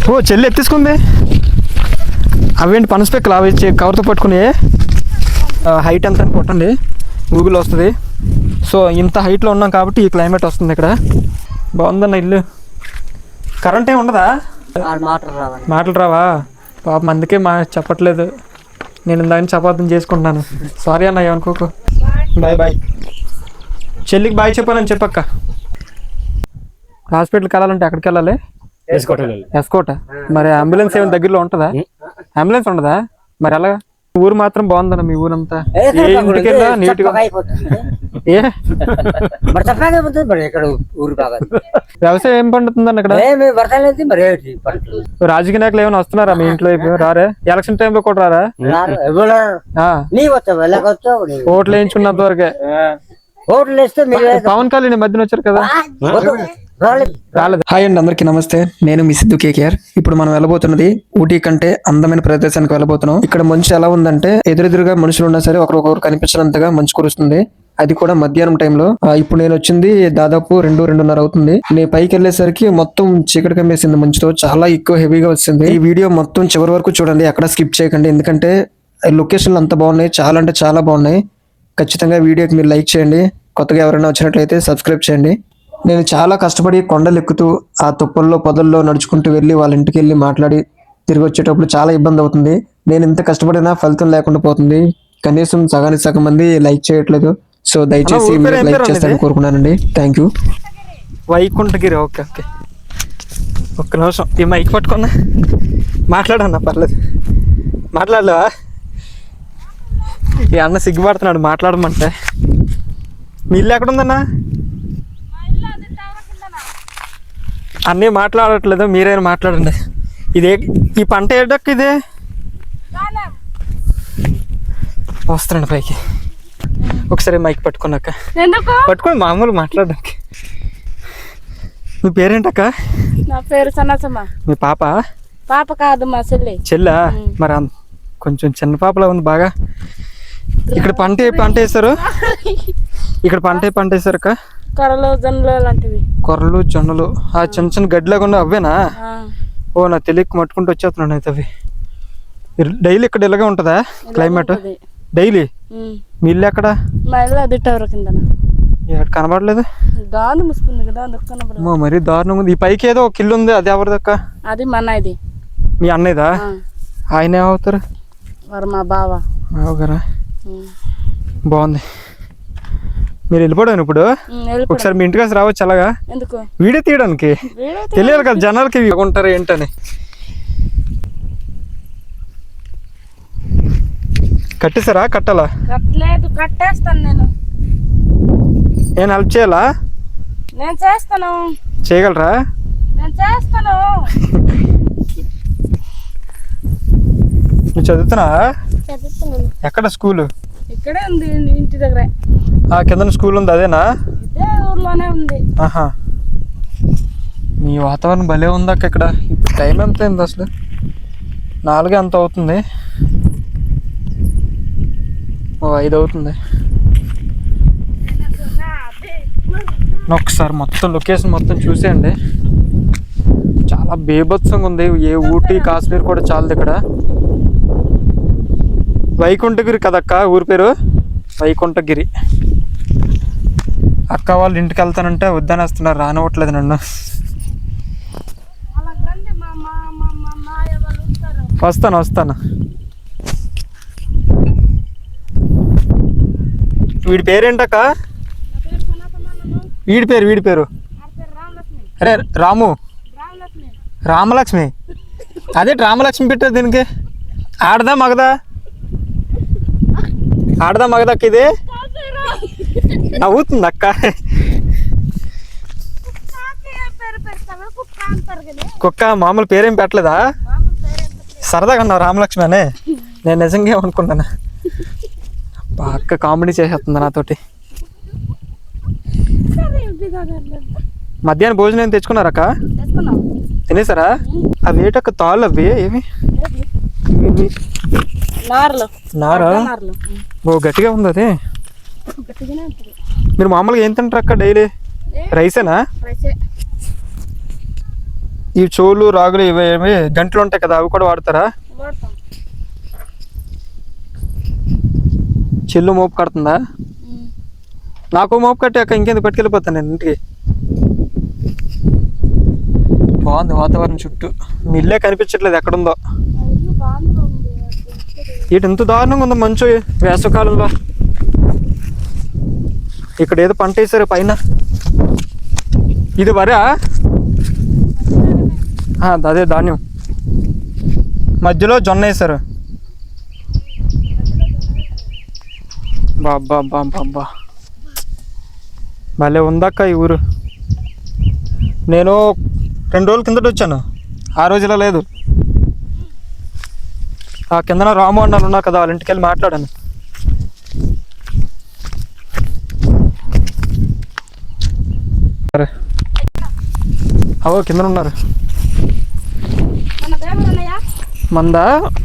ఓ చెల్లి ఎత్తేసుకుంది. అవేంటి పనసపెక్కలు అవి కవర్తో పట్టుకుని హైట్ ఎంత అని కొట్టండి, గూగుల్ వస్తుంది. సో ఇంత హైట్లో ఉన్నాం కాబట్టి ఈ క్లైమేట్ వస్తుంది ఇక్కడ. బాగుందన్న ఇల్లు. కరెంట్ ఏమి ఉండదా? మాటలు రావా పాపం, అందుకే చెప్పట్లేదు. నేను దాన్ని చపాతం చేసుకుంటున్నాను. సారీ అన్న, ఏమనుకోకు. Bye bye. చెల్లికి బాయ్ చెప్పానని చెప్పక్క. హాస్పిటల్కి వెళ్ళాలంటే ఎక్కడికి వెళ్ళాలి? ఎస్కోట. మరి అంబులెన్స్ ఏమైనా దగ్గరలో ఉంటుందా? అంబులెన్స్ ఉండదా? మరి అలాగా. ఊరు మాత్రం బాగుందన్న, మీ ఊరంతా ఇంటికెళ్ళా నీట్గా. వ్యవసాయం ఏం పండుతుందన్న ఇక్కడ? రాజకీయ నాయకులు ఏమైనా వస్తున్నారా మీ ఇంట్లో? రారే? ఎలక్షన్ టైంలో కూడా రారా? ఓట్లు వేయించుకున్నంత వరకే. పవన్ కళ్యాణ్ మధ్యన వచ్చారు కదా, రాలేదు. హాయ్ అండి, అందరికీ నమస్తే. నేను మీ సిద్ధు కేకేఆర్. ఇప్పుడు మనం వెళ్ళబోతున్నది ఊటీ కంటే అందమైన ప్రదేశానికి వెళ్ళబోతున్నాం. ఇక్కడ మంచు ఎలా ఉందంటే ఎదురెదురుగా మనుషులు ఉన్నా సరే ఒకరికొకరు కనిపించినంతగా మంచు కురుస్తుంది. అది కూడా మధ్యాహ్నం టైంలో. ఇప్పుడు నేను వచ్చింది దాదాపు 2-2:30 అవుతుంది. నేను పైకి వెళ్ళేసరికి మొత్తం చీకటి కమ్మేసింది మంచుతో. చాలా ఎక్కువ హెవీగా వచ్చింది. ఈ వీడియో మొత్తం చివరి వరకు చూడండి, ఎక్కడ స్కిప్ చేయకండి. ఎందుకంటే లొకేషన్లు అంత బాగున్నాయి, చాలా అంటే చాలా బాగున్నాయి. ఖచ్చితంగా వీడియోకి మీరు లైక్ చేయండి. కొత్తగా ఎవరైనా వచ్చినట్లయితే సబ్స్క్రైబ్ చేయండి. నేను చాలా కష్టపడి కొండలు ఎక్కుతూ ఆ తుప్పల్లో పొదల్లో నడుచుకుంటూ వెళ్ళి వాళ్ళ ఇంటికి వెళ్ళి మాట్లాడి తిరిగి వచ్చేటప్పుడు చాలా ఇబ్బంది అవుతుంది. నేను ఇంత కష్టపడినా ఫలితం లేకుండా పోతుంది. కనీసం సగానికి సగం మంది లైక్ చేయట్లేదు. సో దయచేసి లైక్ చేస్తారని కోరుకున్నానండి. Thank you. Vaikunthagiri. Okay okay, ఒక్క నిమిషం ఈ మైక్ పట్టుకున్నా మాట్లాడన్నా. పర్లేదు, మాట్లాడలేవా? ఈ అన్న సిగ్గుపడుతున్నాడు మాట్లాడమంటే. మీ ఇల్లు ఎక్కడుందన్నా? అన్నీ మాట్లాడట్లేదు, మీరైనా మాట్లాడండి. ఇదే ఈ పంట ఏడక్క? ఇదే వస్తున్నాడు పైకి. ఒకసారి మైక్ పట్టుకున్నాక పట్టుకోండి, మామూలు మాట్లాడడానికి. మీ పేరేంటక్క? నా పేరు సన్నసమ్మ. మీ పాప? పాప కాదు, మా చెల్లి. చెల్లా? మరి కొంచెం చిన్న పాపలా ఉంది బాగా. ఇక్కడ పంట వేసారు? ఇక్కడ పంట వేసారు అక్క? కొర్రలు జొన్నలు లాంటివి. కొర్రలు జొన్నలు, ఆ చిన్న చిన్న గడ్డిలాగా ఉన్న అవేనా? ఓ నా తెలియక మట్టుకుంటూ వచ్చేస్తున్నాను అయితే. అవి డైలీ ఇక్కడ ఇలాగే ఉంటుందా క్లైమేట్? డైలీ? మీ ఇల్లు ఎక్కడ? మా ఇల్లు అది టవర్ కింద. కనబడలేదు, గాలి ముసుకుంది కదా, మరీ దారుణంగా ఉంది. ఈ పైకి ఏదో ఒక ఇల్లు ఉంది, అది ఎవరిదక్క? అది మా అన్నయ్యది. మీ అన్నయ్యదా? ఆయన ఏమవుతారు? వారు మా బావ. బావగారా? బాగుంది. మీరు వెళ్ళిపోయాను ఇప్పుడు. ఒకసారి మీ ఇంటికి రావచ్చు అలాగా. ఎందుకు? వీడియో తీయడానికి తెలియాలి కదా జనాలకి ఉంటారు ఏంటని. కట్టేసారా? కట్టాలా? కట్టలేదు, కట్టేస్తాను నేను. నేను హెల్ప్ చేయాలా? నేను చేస్తాను. చేయగలరా? నేను చేస్తాను. నువ్వు చదువుతున్నావా? ఎక్కడ స్కూలు? ఇక్కడే ఉంది, ఇంటి దగ్గర. ఆ కింద స్కూల్ ఉంది, అదేనా? ఇదే ఊర్లోనే ఉంది. ఆహా, మీ వాతావరణం భలే ఉందాక ఇక్కడ. ఇప్పుడు టైం ఎంత అయింది అసలు? 4 ఎంత అవుతుంది? 5 అవుతుంది. ఒకసారి మొత్తం లొకేషన్ మొత్తం చూసేయండి. చాలా బీభత్సంగా ఉంది. ఏ ఊటీ కాశ్మీర్ కూడా చాలదు ఇక్కడ. వైకుంఠగిరి కదక్క ఊరి పేరు? వైకుంఠగిరి. అక్క వాళ్ళు ఇంటికి వెళ్తానంటే వద్దనేస్తున్నారు, రానివ్వట్లేదు నన్ను. వస్తాను. వీడి పేరేంటక్క? వీడి పేరు అరే రాము. రామలక్ష్మి? అదే రామలక్ష్మి పెట్టారు దీనికి. ఆడదా మగదా? అక్క ఇది నవ్వుతుంది అక్క. కుక్క మామూలు పేరేం పెట్టలేదా? సరదాగా అన్నావు రామలక్ష్మి అని. నేను నిజంగా ఏమనుకున్నాను. అక్క కామెడీ చేసేస్తుంది నాతోటి. మధ్యాహ్నం భోజనం తెచ్చుకున్నారక్క? తినేసారా? అవి ఏటక్క తాళ్ళు? అవి ఏమి నారా? ఓ గట్టిగా ఉంది అది. మీరు మామూలుగా ఏం తింటారు అక్క డైలీ? రైసేనా? ఈ చోలు రాగులు ఇవి గంటలు ఉంటాయి కదా, అవి కూడా వాడతారా? వాడతాం. చెల్లు మోపు కడుతుందా? నాకు మోపు కట్టాక ఇంకెందుకు పట్టుకెళ్ళిపోతాను నేను ఇంటికి. బాగుంది వాతావరణం, చుట్టూ మీ ఇల్లే కనిపించట్లేదు ఎక్కడుందో. ఇటు ఎంత దారుణంగా ఉందో మంచు వేసవకాలంలో. ఇక్కడ ఏదో పంట వేసారు పైన, ఇది వరా? అదే ధాన్యం, మధ్యలో జొన్న వేసారు. బాబా బాబా భలే ఉందక్క ఈ ఊరు. నేను 2 రోజుల కిందట వచ్చాను, ఆ రోజులా లేదు. ఆ కిందన రాము అన్నారు ఉన్నారు కదా, వాళ్ళ ఇంటికి వెళ్ళి మాట్లాడాను. సరే అవో కింద ఉన్నారు. మంద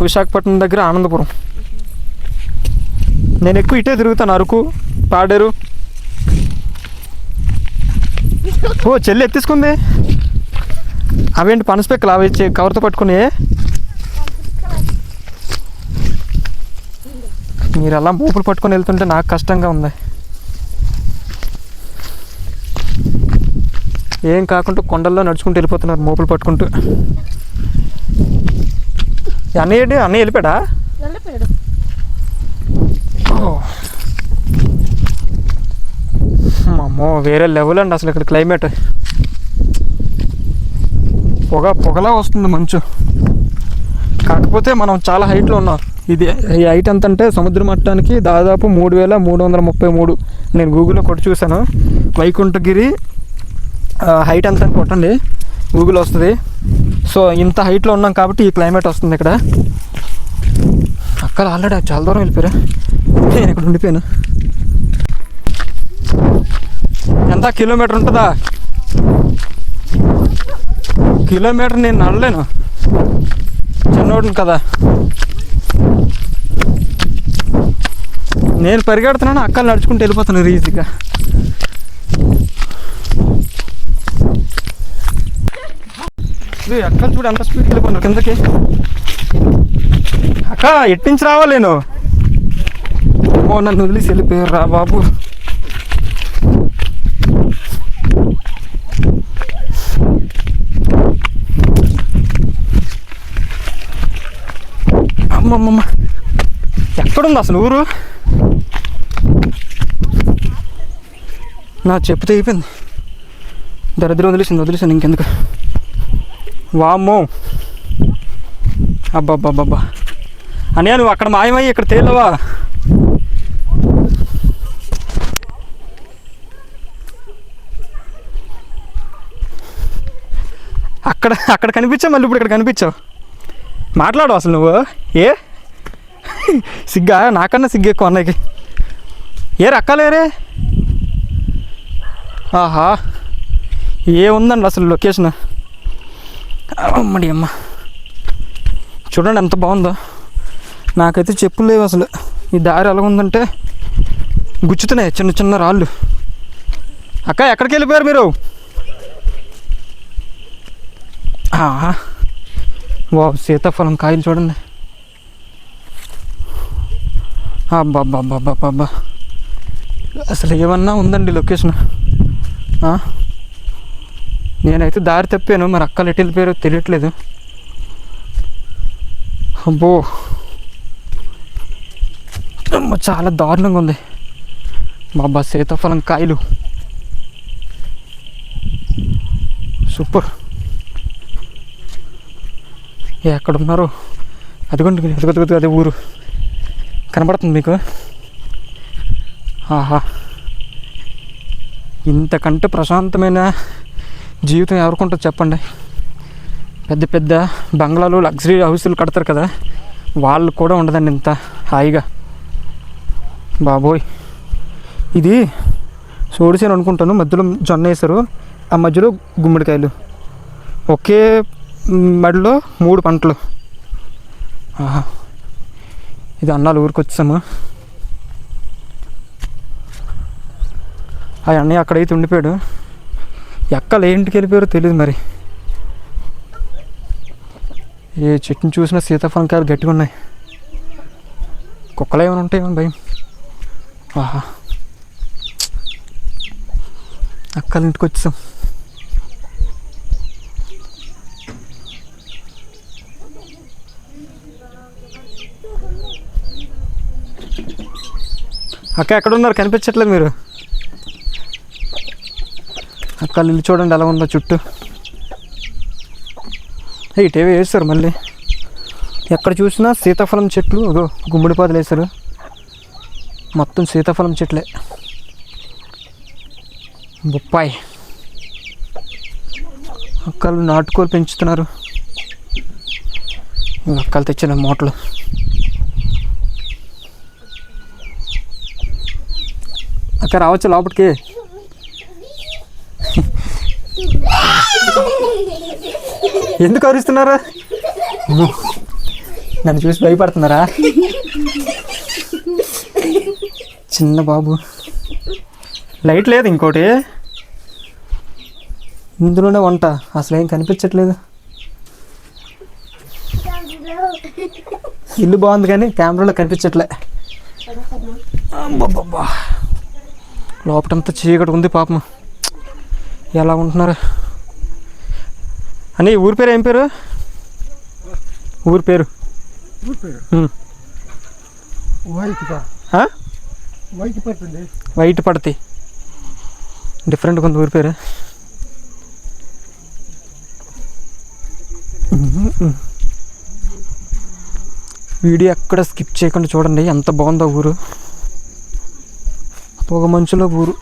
విశాఖపట్నం దగ్గర ఆనందపురం. నేను ఎక్కువ ఇటే తిరుగుతాను, అరకు, పాడేరు. ఓ చెల్లి ఎత్తిసుకుంది. అవేంటి పనసపెక్కలు? అవి కవర్తో పట్టుకుని మీరు అలా మూపులు పట్టుకొని వెళ్తుంటే నాకు కష్టంగా ఉంది. ఏం కాకుండా కొండల్లో నడుచుకుంటూ వెళ్ళిపోతున్నారు మూపులు పట్టుకుంటూ. అన్నయ్య వెళ్ళిపోయాడా? అమ్మో వేరే లెవెల్ అండి అసలు ఇక్కడ క్లైమేట్. పొగలా వస్తుంది మంచు. కాకపోతే మనం చాలా హైట్లో ఉన్నాం. ఇది ఈ హైట్ ఎంత అంటే సముద్ర మట్టానికి దాదాపు 3333. నేను గూగుల్లో కొట్టి చూశాను. వైకుంఠగిరి హైట్ ఎంత అని కొట్టండి, గూగుల్ వస్తుంది. సో ఇంత హైట్లో ఉన్నాం కాబట్టి ఈ క్లైమేట్ వస్తుంది ఇక్కడ. అక్కడ ఆల్రెడీ చాలా దూరం వెళ్ళిపోయారా, నేను ఇక్కడ ఉండిపోయాను. ఎంత కిలోమీటర్ ఉంటుందా? కిలోమీటర్ నేను నడలేను, చిన్నోడిని కదా. నేను పరిగెడుతున్నాను, అక్కలు నడుచుకుంటూ వెళ్ళిపోతున్నాను ఈజీగా. అక్కలు చూడు ఎంత స్పీడ్కి వెళ్ళిపోయినారు కిందకి. అక్క ఎట్టించి రావాలి నేను? నన్ను వదిలేసి వెళ్ళిపోయారు రా బాబు. అమ్మమ్మమ్మ ఎక్కడుంది అసలు ఊరు? నా చెప్పుతో అయిపోయింది, దరిద్రం వదిలేసాను ఇంకెందుకు. వామ్మో అబ్బాబ్బాబ్బా అన్నయ్య నువ్వు అక్కడ మాయమయ్యి ఇక్కడ తేలవా? అక్కడ కనిపించావు, మళ్ళీ ఇప్పుడు ఇక్కడ కనిపించావు. మాట్లాడు అసలు నువ్వు. ఏ సిగ్గా? నాకన్నా సిగ్గు ఎక్కువ అన్నయ్యకి. ఏ రక్కలేరే? ఆహా ఏముందండి అసలు లొకేషన్. అమ్మడి అమ్మ చూడండి ఎంత బాగుందో. నాకైతే చెప్పులు లేవు అసలు. ఈ దారి ఎలా ఉందంటే గుచ్చుతున్నాయి చిన్న చిన్న రాళ్ళు. అక్క ఎక్కడికి వెళ్ళిపోయారు మీరు? వా సీతాఫలం కాయలు చూడండి. అబ్బాబ్బాబ్బాబ్బా అసలు ఏమన్నా ఉందండి లొకేషన్. నేనైతే దారి తప్పాను, మరి అక్కలు ఎటు వెళ్ళిపోయారో తెలియట్లేదు. అబ్బో చాలా దారుణంగా ఉంది బాబా. సీతాఫలం కాయలు సూపర్. ఎక్కడున్నారు? అదిగోండి ఎదుగుతుంది, అదే ఊరు కనబడుతుంది మీకు. ఆహా ఇంతకంటే ప్రశాంతమైన జీవితం ఎవరికుంటుంది చెప్పండి? పెద్ద పెద్ద బంగ్లాలు లగ్జరీ హౌసులు కడతారు కదా, వాళ్ళు కూడా ఉండదండి ఇంత హాయిగా. బాబోయ్ ఇది సోడిసేను అనుకుంటాను, మధ్యలో జొన్న వేసారు, ఆ మధ్యలో గుమ్మడికాయలు, ఒకే మడిలో 3 పంటలు. ఆహా ఇది అన్నాలు ఊరికి వచ్చాము. ఆ అన్నయ్య అక్కడైతే ఉండిపోయాడు. ఎక్కలు ఏంటికి వెళ్ళిపోయారో తెలియదు మరి. ఏ చెట్టుని చూసినా సీతాఫలం కాయలు గట్టిగా ఉన్నాయి. కుక్కలు ఏమైనా ఉంటాయేమో భయం. ఆహా, అక్కల ఇంటికి వచ్చాం. అక్క ఎక్కడున్నారు, కనిపించట్లేదు మీరు. అక్క ఇల్లు చూడండి ఎలా ఉందో చుట్టూ. ఇటేవి వేస్తారు మళ్ళీ. ఎక్కడ చూసినా సీతాఫలం చెట్లు. అదో గుమ్మడి పాదులు వేస్తారు, మొత్తం సీతాఫలం చెట్లే. బొప్పాయి. అక్కలు నాటుకోలు పెంచుతున్నారు. అక్కలు తెచ్చిన మూటలు. అక్క రావచ్చు లోపలికి. ఎందుకు అరుస్తున్నారా? నన్ను చూసి భయపడుతున్నారా? చిన్న బాబు. లైట్ లేదు ఇంకోటి, ఇందులోనే వంట. అసలు ఏం కనిపించట్లేదు. ఇల్లు బాగుంది కానీ కెమెరాలో కనిపించట్లే. అబ్బబ్బబ్బా, లోపటంతా చీకటి ఉంది. పాపం ఎలా ఉంటున్నారు అని. ఊరి పేరు ఏం పేరు? ఊరి పేరు వైట్ పడతి. డిఫరెంట్గా ఉంది ఊరి పేరు. వీడియో ఎక్కడ స్కిప్ చేయకుండా చూడండి, ఎంత బాగుందో ఊరు. పొగ మంచులో ఊరు.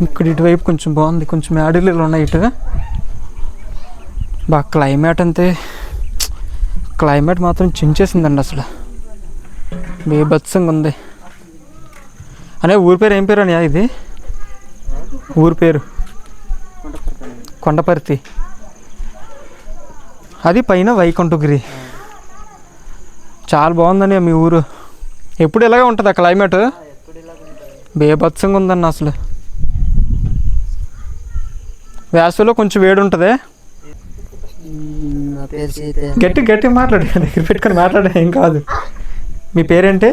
ఇక్కడ ఇటువైపు కొంచెం బాగుంది, కొంచెం అడవిలు ఉన్నాయి ఇటు. బాగా క్లైమేట్ అంతే. క్లైమేట్ మాత్రం చించేసిందండి అసలు, బీభత్సంగా ఉంది. అనే ఊరి పేరు ఏం పేరు అని? ఇది ఊరి పేరు కొండపర్తి. అది పైన వైకుంఠగిరి. చాలా బాగుందని మీ ఊరు. ఎప్పుడు ఇలాగే ఉంటుంది ఆ క్లైమేట్? బీభత్సంగా ఉందన్న అసలు. వేసవిలో కొంచెం వేడి ఉంటుంది. గట్టి గట్టి మాట్లాడు, దగ్గర పెట్టుకొని మాట్లాడే. ఏం కాదు. మీ పేరేంటి?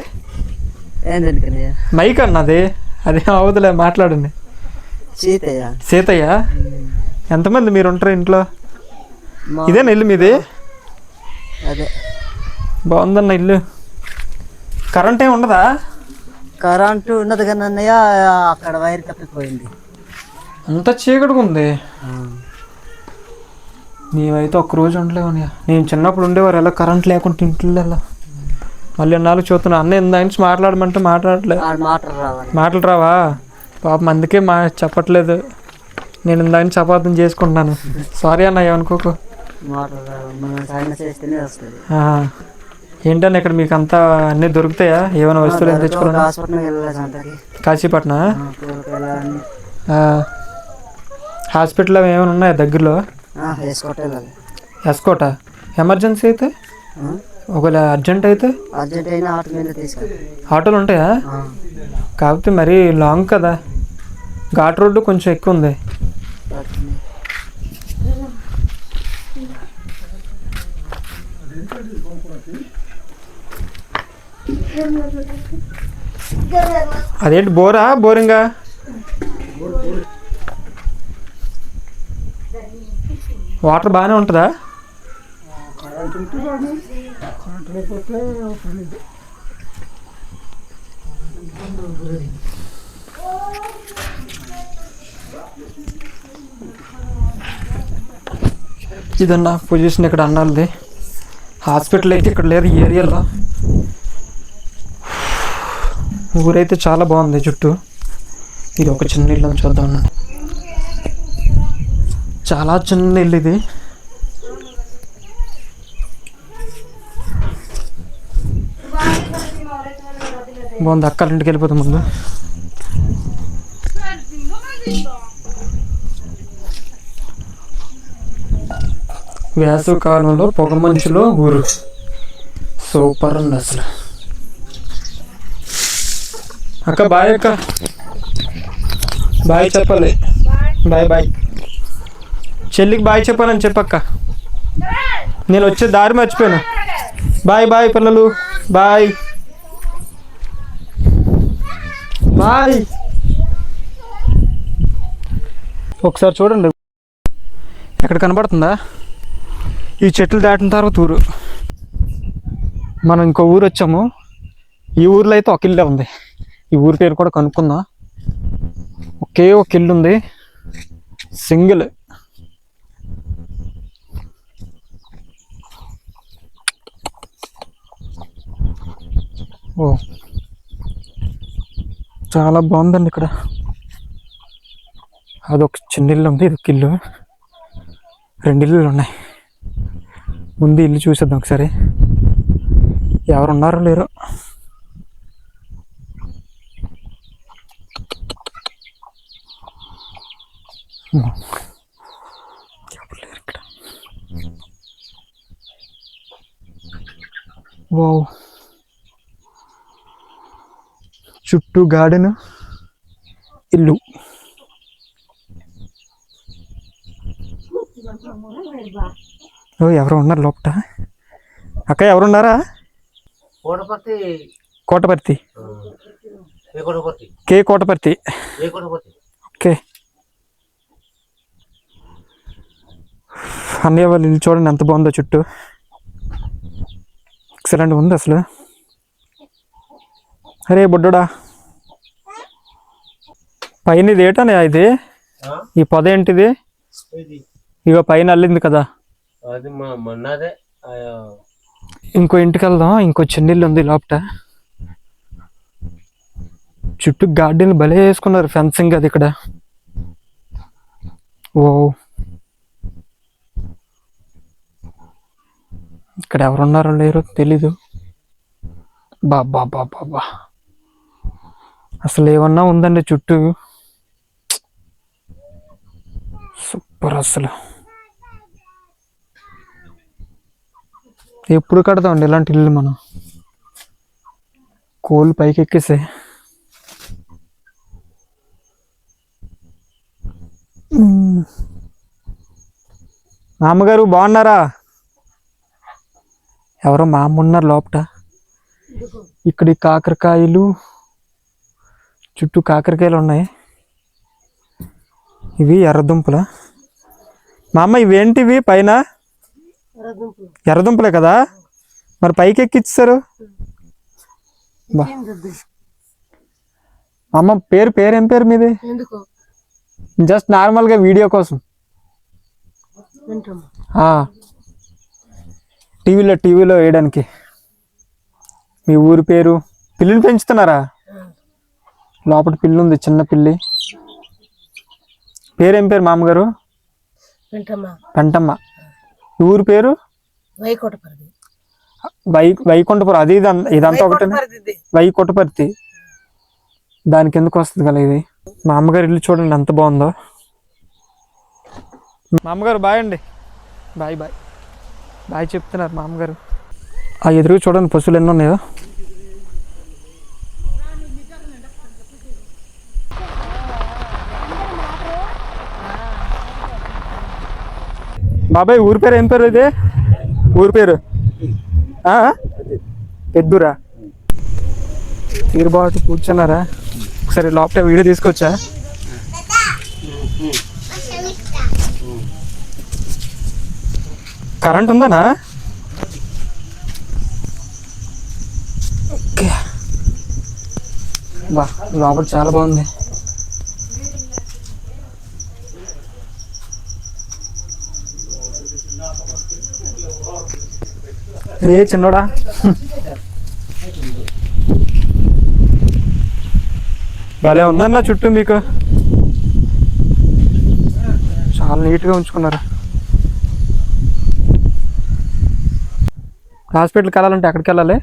మైక్ అన్నది. అదే అవదులే, మాట్లాడండి. సీతయ్య. సీతయ్య. ఎంతమంది మీరు ఉంటారు ఇంట్లో? ఇదేనా ఇల్లు మీది? అదే. బాగుందన్న ఇల్లు. కరెంట్ ఏమి ఉండదా? కరెంటు ఉన్నది కానీ అన్నయ్య అక్కడ వైర్ తప్పిపోయింది. అంత చీకటిగా ఉంది. మేమైతే ఒక్కరోజు ఉండలేవు. నేను చిన్నప్పుడు ఉండేవారు ఎలా కరెంట్ లేకుండా ఇంట్లో. మళ్ళీ నాలుగు చూస్తున్నా. అన్న ఇందా నుంచి మాట్లాడమంటే మాట్లాడలేదు. మాటలు రావా? పాపం అందుకే చెప్పట్లేదు. నేను ఇందా నుంచి అపార్థం చేసుకుంటున్నాను. సారీ అన్న, ఏమనుకోకు. ఏంటన్నా ఇక్కడ మీకు అంతా అన్నీ దొరుకుతాయా? ఏమైనా వస్తువులు ఏం తెచ్చుకోవాలి? కాశీపట్నం హాస్పిటల్ ఏమైనా ఉన్నాయా దగ్గరలో? ఎస్కోట. ఎమర్జెన్సీ అయితే, ఒకవేళ అర్జెంట్ అయితే ఆటోలు ఉంటాయా? కాకపోతే మరీ లాంగ్ కదా, ఘాట్ రోడ్డు కొంచెం ఎక్కువ ఉంది. అదేంటి బోరా బోరింగా? వాటర్ బాగానే ఉంటుందా? ఇదన్నా పొజిషన్ ఇక్కడ అన్నాళ్ళది. హాస్పిటల్ అయితే ఇక్కడ లేదు ఈ ఏరియాలో. ఊరైతే చాలా బాగుంది చుట్టూ. ఇది ఒక చిన్న ఇల్లు అని చూద్దాం. చాలా చిన్న ఇల్లు ఇది. బాగుంది. అక్కల ఇంటికి వెళ్ళిపోతాం ముందు. వేసవి కాలంలో పొగ మంచులో ఊరు. సూపర్ ఉంది అసలు. అక్క బాయ్ అక్క. బాయ్ చెప్పాలి. Bye bye. చెల్లికి బాయ్ చెప్పాలని చెప్పక్క. నేను వచ్చే దారి మర్చిపోయాను. బాయ్ బాయ్ పిల్లలు. Bye bye. ఒకసారి చూడండి ఎక్కడ కనబడుతుందా? ఈ చెట్లు దాటిన తర్వాత ఊరు. మనం ఇంకో ఊరు వచ్చాము. ఈ ఊర్లో అయితే ఒక ఇల్లే ఉంది. ఈ ఊరి పేరు కూడా కనుక్కుందాం. ఒకే ఒక ఇల్లు ఉంది, సింగిల్. ఓ చాలా బాగుందండి ఇక్కడ. అదొక చిన్న ఇల్లు ఉంది, ఇదొక ఇల్లు. 2 ఇల్లులు ఉన్నాయి. ముందు ఇల్లు చూసేద్దాం ఒకసారి, ఎవరున్నారో లేరో. ఎవరు లేరు ఇక్కడ. వావ్, చుట్టూ గార్డెన్, ఇల్లు. ఓ ఎవరు ఉన్నారు లోపట? అక్క ఎవరున్నారా? కోటపర్తి. కే కోటపర్తి. ఓకే. అన్నయ్య వాళ్ళు ఇల్లు చూడండి ఎంత బాగుందో. చుట్టూ ఎక్సలెంట్ ఉంది అసలు. అరే బుడ్డోడా, పైన ఇది ఏటనే ఇది? ఈ పొద ఏంటిది? ఇక పైన అల్లింది కదా. ఇంకో ఇంటికి వెళ్దాం. ఇంకో చిన్న ఇల్లు ఉంది లోపట. చుట్టూ గార్డెన్ భలే వేసుకున్నారు, ఫెన్సింగ్ అది ఇక్కడ. ఓ ఇక్కడ ఎవరున్నారో లేరో తెలీదు. బాబా బాబా బా, అసలు ఏమన్నా ఉందండి చుట్టూ. సూపర్ అసలు. ఎప్పుడు కడదామండి ఇలాంటి ఇల్లు మనం? కోళ్ళు పైకి ఎక్కేసాయి. మామగారు బాగున్నారా? ఎవరో మా అమ్మ ఉన్నారు లోపట. ఇక్కడ కాకరకాయలు, చుట్టూ కాకరకాయలు ఉన్నాయి. ఇవి ఎర్రదుంపల. మా అమ్మ ఇవేంటివి పైన? ఎర్రదుంపలే కదా, మరి పైకి ఎక్కిచ్చారు. అమ్మ పేరేం పేరు మీది? జస్ట్ నార్మల్గా వీడియో కోసం. టీవీలో వేయడానికి. మీ ఊరి పేరు? పిల్లిని పెంచుతున్నారా? లోపల పిల్లి ఉంది, చిన్న పిల్లి. పేరేం పేరు మామగారు? పెంటమ్మ. ఊరి పేరు? వైకుంఠపురం. అది ఇదంతా ఒకటే. వైకుంఠపర్తి. దానికి ఎందుకు వస్తుంది కదా ఇది. మా అమ్మగారు ఇల్లు చూడండి ఎంత బాగుందో. మా అమ్మగారు బాయ్ అండి. బాయ్ బాయ్ బాయ్ చెప్తున్నారు మా అమ్మగారు. ఆ ఎదురుగా చూడండి పశువులు ఎన్ని ఉన్నాయో. బాబాయ్ ఊరి పేరు ఏం పేరు ఇది? ఊరి పేరు పెద్దూరా? తీరుబాటు కూర్చున్నారా? ఒకసారి లోపల వీడియో తీసుకొచ్చా. కరెంట్ ఉందనా? ఓకే. బా లోపల చాలా బాగుంది. ఏ చిన్నోడా, భలే ఉందన్న చుట్టూ మీకు. చాలా నీట్గా ఉంచుకున్నారు. హాస్పిటల్కి వెళ్ళాలంటే ఎక్కడికి వెళ్ళాలి?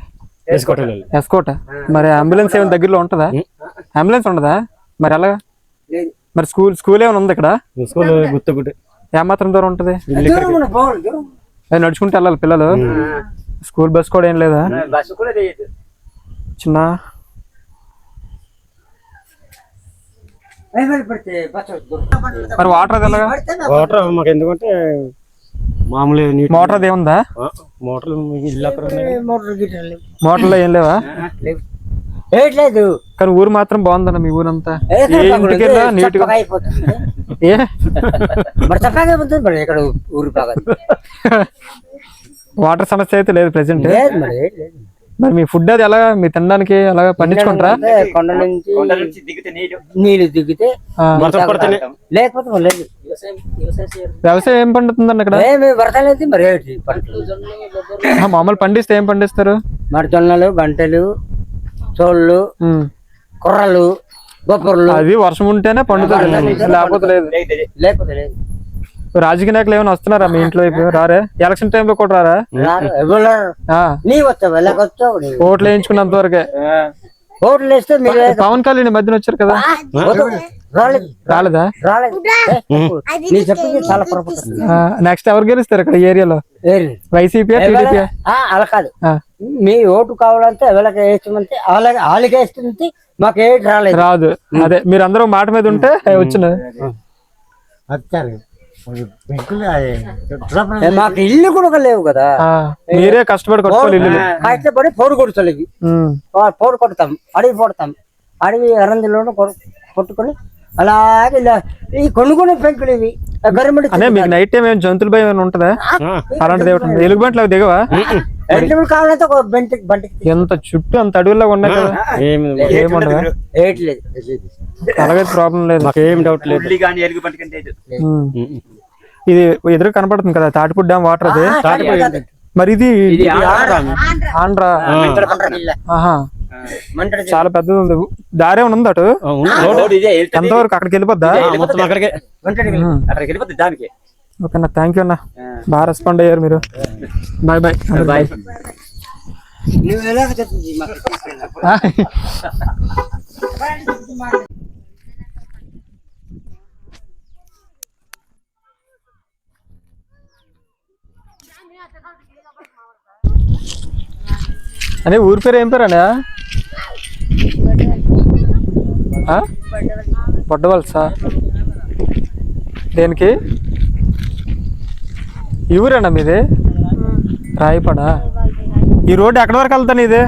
ఎస్కోట. మరి అంబులెన్స్ ఏమైనా దగ్గరలో ఉంటుందా? అంబులెన్స్ ఉండదా? మరి ఎలాగా? మరి స్కూల్ ఏమైనా ఉంది ఇక్కడ? ఏమాత్రం దూరం ఉంటుంది? నడుచుకుంటూ వెళ్ళాలి పిల్లలు. స్కూల్ బస్ కూడా ఏం లేదా? చిన్న మరి వాటర్ అది ఎలాగా? వాటర్ మాకు ఎందుకంటే మామూలు నీటి మోటార్ అది ఏముందా? మోటార్లు ఇల్లు అక్కడ ఉన్నాయి. మోటార్లో ఏం లేవా? లేదు కానీ ఊరు మాత్రం బాగుందన్న మీ ఊరంతా. ఏ ఇంటికి వెళ్ళా నీట్ గా ఏ మరి చక్కగా అయిపోతుంది మరి ఇక్కడ ఊరు బాగా వాటర్ సమస్య అయితే లేదు ప్రెసెంట్. లేదు మరి మరి మీ ఫుడ్ అది ఎలా మీ తినడానికి అలాగా పండించుకుంటారా? కొండ నుంచి నీళ్లు దిగితే లేకపోతే మరి లేదు. వ్యవసాయం ఏం పండుతుందండి ఇక్కడ? ఏమి వరదలేదు మరి ఏంటి పంటలు మామూలు పండిస్తే ఏం పండిస్తారు? మరి జొన్నలు గంటలు చోళ్ళు కుర్రలు బొప్పర్లు అది వర్షం ఉంటేనే పండుతుంది, లేకపోతే లేదు. లేకపోతే లేదు. రాజకీయ నాయకులు ఏమైనా వస్తున్నారా మీ ఇంట్లో? రారే? ఎలక్షన్ టైంలో కూడా రారా? నీ వచ్చావు ఎలాగొచ్చావు ఓట్లు వేయించుకున్నంత వరకే. ఓట్లు వేస్తే మీరు పవన్ కళ్యాణ్ మధ్యన వచ్చారు కదా, రాలేదు రాలేదా? రాలేదు నీ చెప్పింది చాలా పొరపాటు. నెక్స్ట్ ఎవరు గెలుస్తారు ఇక్కడ ఏరియాలో? YCP TDP? అలా కాదు, మీ ఓటు కావాలంటే ఎవరికి వేస్తామంటే వాళ్ళకి వేస్తుంది, మాకు ఏటి రాలేదు. రాదు. అదే మీరు అందరూ మాట మీద ఉంటే వచ్చిన. మాకు ఇల్లు కూడా లేవు కదా, మీరే కష్టపడి కొట్టుకోవాలి ఇల్లు. కష్టపడి పోరు కొడుతారు ఇవి. పోరు కొడతాం, అడవి పోడతాం, అడవి అరందిలోనూ కొట్టుకొని అలాగే ఈ కొనుక్కునే పెంకులు ఇవి గవర్నమెంట్. అదే మీకు నైట్ టైం ఏమైనా జంతువుల భయం ఏమైనా ఉంటుందా? అలాంటిది ఏమిటి? ఎలుగుబంట్లు అవి దిగవా? కావాలంటే ఒక బంటికి ఎంత చుట్టూ అంత అడవుల్లో ఉన్నాయి కదా, ఏముండదా? అలాగే ప్రాబ్లం లేదు, ఏం డౌట్ లేదు. ఇది ఎదురు కనపడుతుంది కదా తాటిపూడి డ్యామ్ వాటర్. అది మరి ఇది ఆంధ్రా. ఆహా, చాలా పెద్దది ఉంది. దారే ఉంది అటు ఎంతవరకు? అక్కడికి వెళ్ళిపోద్దా? ఓకేనా, థ్యాంక్ యూ అన్న, బాగా రెస్పాండ్ అయ్యారు మీరు. Bye bye bye. అనే ఊరి పేరు ఏం పేరు అనే? బొడ్డవలసా? దేనికి? ఈ ఊరేనా మీది? రాయపడా? ఈ రోడ్డు ఎక్కడి వరకు వెళ్తాను ఇది?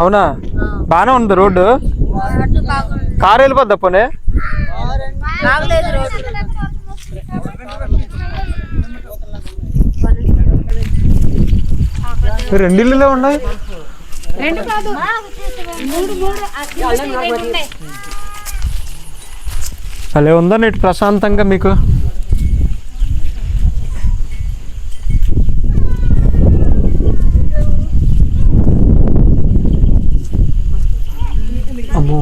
అవునా, బానే ఉంది రోడ్డు. కారు వెళ్ళిపోద్దా పోనీ? రెండు ఇల్లులే ఉన్నాయి. అలా ఉందా నీటి ప్రశాంతంగా మీకు? అమ్మో,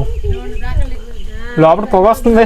లోపల పొగ వస్తుంది.